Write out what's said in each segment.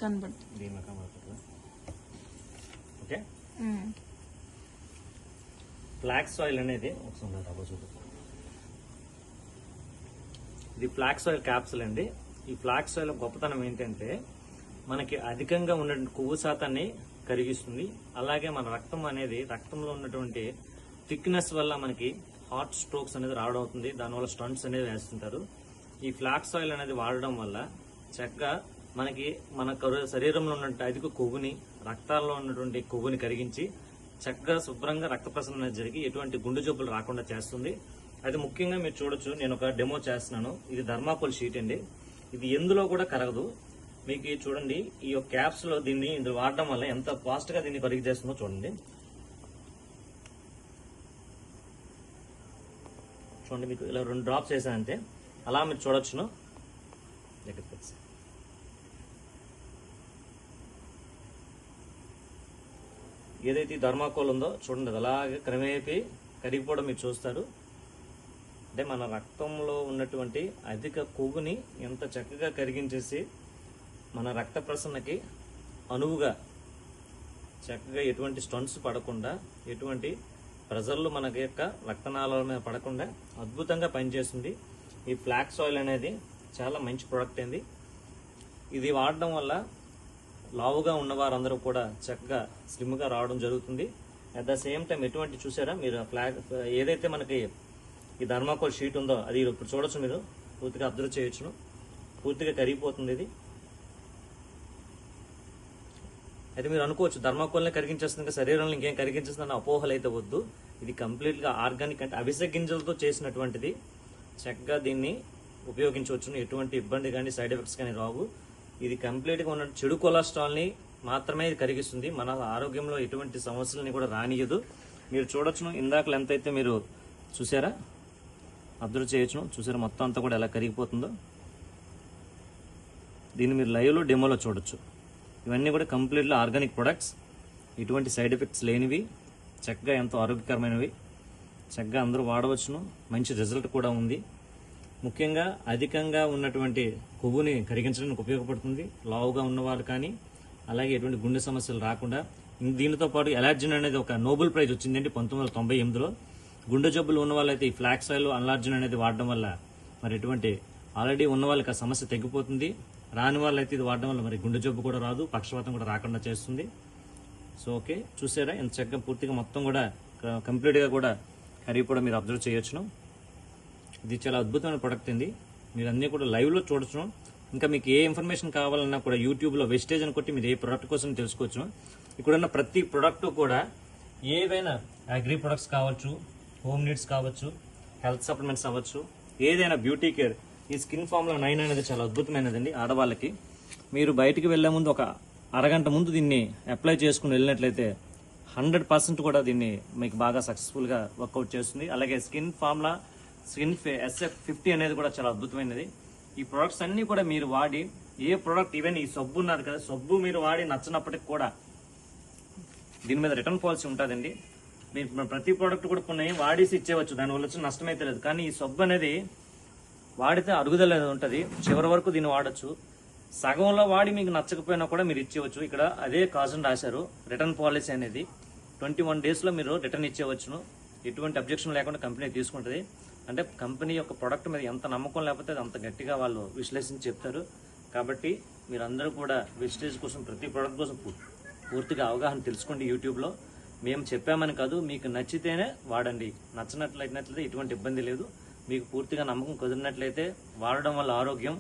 కనబడుతుంది. దీనిలో కనబడుతుంది. ఓకే, ఫ్లాక్స్ ఆయిల్ అనేది ఒకసారి డబ్బా చూపిస్తాను. ఇది ఫ్లాక్స్ ఆయిల్ క్యాప్సుల్ అండి. ఈ ఫ్లాక్స్ ఆయిల్ గొప్పతనం ఏంటంటే మనకి అధికంగా ఉన్న కొవ్వు శాతాన్ని కరిగిస్తుంది. అలాగే మన రక్తంలో ఉన్నటువంటి థిక్నెస్ వల్ల మనకి హార్ట్ స్ట్రోక్స్ అనేది రావడం అవుతుంది. దానివల్ల స్టంట్స్ అనేది వేస్తుంటారు. ఈ ఫ్లాక్స్ ఆయిల్ అనేది వాడడం వల్ల చక్కగా మనకి మన శరీరంలో ఉన్నటువంటి అధిక కొవ్వుని, రక్తాల్లో ఉన్నటువంటి కొవ్వుని కరిగించి చక్కగా శుభ్రంగా రక్త ప్రసరణ అనేది జరిగి ఎటువంటి గుండె జబ్బులు రాకుండా చేస్తుంది. అది ముఖ్యంగా మీరు చూడొచ్చు, నేను ఒక డెమో చేస్తున్నాను. ఇది థర్మాకోల్ షీట్ అండి. ఇది ఎందులో కూడా కరగదు. మీకు చూడండి, ఈ యొక్క క్యాప్స్ లో ఇందులో వాడడం వల్ల ఎంత ఫాస్ట్ గా దీన్ని కరిగి చేస్తుందో చూడండి. చూడండి, మీకు ఇలా 2 డ్రాప్స్ వేసానంటే అలా మీరు చూడొచ్చును. ఏదైతే థర్మాకోల్ ఉందో చూడండి, అది అలాగే క్రమేపీ కరిగిపోవడం మీరు చూస్తారు. అంటే మన రక్తంలో ఉన్నటువంటి అధిక కొవ్వుని ఎంత చక్కగా కరిగించేసి మన రక్త ప్రసరణకి అనువుగా చక్కగా ఎటువంటి స్టంట్స్ పడకుండా, ఎటువంటి ప్రెజర్లు మనకి యొక్క రక్తనాళాల మీద పడకుండా అద్భుతంగా పనిచేస్తుంది. ఈ ఫ్లాక్స్ ఆయిల్ అనేది చాలా మంచి ప్రోడక్ట్ అండి. ఇది వాడడం వల్ల లావుగా ఉన్న వారందరూ కూడా చక్కగా స్లిమ్గా రావడం జరుగుతుంది. అట్ ద సేమ్ టైం ఎటువంటి చూసారా మీరు ఏదైతే మనకి ఈ థర్మాకోల్ షీట్ ఉందో అది ఇప్పుడు చూడొచ్చు, మీరు పూర్తిగా అబ్జర్వ్ చేయొచ్చును. పూర్తిగా కరిగిపోతుంది ఇది. అయితే మీరు అనుకోవచ్చు థర్మాకోల్నే కరిగించేస్తుంది, శరీరంలో ఇంకేం కరిగించేస్తుందని అపోహలు అయితే వద్దు. ఇది కంప్లీట్గా ఆర్గానిక్, అంటే అవిసె గింజలతో చేసినటువంటిది. చక్కగా దీన్ని ఉపయోగించవచ్చును. ఎటువంటి ఇబ్బంది కానీ సైడ్ ఎఫెక్ట్స్ కానీ రావు. ఇది కంప్లీట్గా ఉన్న చెడు కొలెస్ట్రాల్ని మాత్రమే ఇది కరిగిస్తుంది. మన ఆరోగ్యంలో ఎటువంటి సమస్యలని కూడా రానియదు. మీరు చూడొచ్చును, ఇందాకలు ఎంతైతే మీరు చూసారా, అబ్జర్వ్ చేయొచ్చును. చూసారా మొత్తం అంతా కూడా ఎలా కరిగిపోతుందో. దీన్ని మీరు లైవ్లో డెమోలో చూడొచ్చు. ఇవన్నీ కూడా కంప్లీట్లీ ఆర్గానిక్ ప్రొడక్ట్స్, ఎటువంటి సైడ్ ఎఫెక్ట్స్ లేనివి, చక్కగా ఎంతో ఆరోగ్యకరమైనవి. చక్కగా అందరూ వాడవచ్చును. మంచి రిజల్ట్ కూడా ఉంది. ముఖ్యంగా అధికంగా ఉన్నటువంటి కొవ్వుని కరిగించడానికి ఉపయోగపడుతుంది. లావుగా ఉన్నవాళ్ళు కానీ, అలాగే ఎటువంటి గుండె సమస్యలు రాకుండా. దీనితో పాటు ఎలార్జిన్ అనేది ఒక నోబెల్ ప్రైజ్ వచ్చిందండి 1998లో. గుండె జబ్బులు ఉన్న వాళ్ళైతే ఈ ఫ్లాక్స్ ఆయిల్, అన్లార్జిన్ అనేది వాడడం వల్ల మరి ఎటువంటి ఆల్రెడీ ఉన్న వాళ్ళకి ఆ సమస్య తగ్గిపోతుంది. రాని వాళ్ళైతే ఇది వాడడం వల్ల మరి గుండె జబ్బు కూడా రాదు, పక్షవాతం కూడా రాకుండా చేస్తుంది. సో ఓకే, చూసారా ఎంత చక్కగా పూర్తిగా మొత్తం కూడా కంప్లీట్గా కూడా కరిగిపోవడం మీరు అబ్జర్వ్ చేయొచ్చును. ఇది చాలా అద్భుతమైన ప్రొడక్ట్ అండి. మీరు అన్నీ కూడా లైవ్లో చూడొచ్చును. ఇంకా మీకు ఏ ఇన్ఫర్మేషన్ కావాలన్నా కూడా యూట్యూబ్లో వెస్టేజ్ అని కొట్టి మీరు ఏ ప్రొడక్ట్ కోసం తెలుసుకోవచ్చు. ఇక్కడున్న ప్రతి ప్రొడక్ట్ కూడా ఏవైనా అగ్రి ప్రొడక్ట్స్ కావచ్చు, హోమ్ నీడ్స్ కావచ్చు, హెల్త్ సప్లిమెంట్స్ అవ్వచ్చు, ఏదైనా బ్యూటీ కేర్. ఈ స్కిన్ ఫార్ములా 9 అనేది చాలా అద్భుతమైనదండి ఆడవాళ్ళకి. మీరు బయటికి వెళ్లే ముందు ఒక అరగంట ముందు దీన్ని అప్లై చేసుకుని వెళ్ళినట్లయితే 100% కూడా దీన్ని మీకు బాగా సక్సెస్ఫుల్గా వర్కౌట్ చేస్తుంది. అలాగే స్కిన్ ఫార్ములా SF50 అనేది కూడా చాలా అద్భుతమైనది. ఈ ప్రొడక్ట్స్ అన్ని కూడా మీరు వాడి ఏ ప్రొడక్ట్, ఈవెన్ ఈ సబ్బు ఉన్నారు కదా, సబ్బు మీరు వాడి నచ్చినప్పటికి కూడా దీని మీద రిటర్న్ పాలసీ ఉంటుందండి. మీరు ప్రతి ప్రోడక్ట్ కూడా కొన్ని వాడేసి ఇచ్చేవచ్చు, దానివల్ల వచ్చిన నష్టం అయితే లేదు. కానీ ఈ సబ్బు అనేది వాడితే అరుగుదల అనేది ఉంటుంది. చివరి వరకు దీన్ని వాడచ్చు. సగంలో వాడి మీకు నచ్చకపోయినా కూడా మీరు ఇచ్చేవచ్చు. ఇక్కడ అదే కాజన్ రాశారు. రిటర్న్ పాలసీ అనేది 21 డేస్లో మీరు రిటర్న్ ఇచ్చేవచ్చును. ఎటువంటి అబ్జెక్షన్ లేకుండా కంపెనీ తీసుకుంటుంది. అంటే కంపెనీ యొక్క ప్రొడక్ట్ మీద ఎంత నమ్మకం లేకపోతే అంత గట్టిగా వాళ్ళు విశ్లేషించి చెప్తారు. కాబట్టి మీరందరూ కూడా వెస్టేజ్ కోసం, ప్రతి ప్రోడక్ట్ కోసం పూర్తిగా అవగాహన తెలుసుకోండి. యూట్యూబ్లో మేము చెప్పామని కాదు, మీకు నచ్చితేనే వాడండి. నచ్చినట్లయితే ఎటువంటి ఇబ్బంది లేదు. మీకు పూర్తిగా నమ్మకం కుదిరినట్లయితే వాడడం వల్ల ఆరోగ్యం,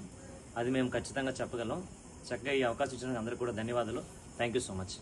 అది మేము ఖచ్చితంగా చెప్పగలం. చక్కగా ఈ అవకాశం ఇచ్చినందుకు అందరికీ కూడా ధన్యవాదాలు. Thank you so much.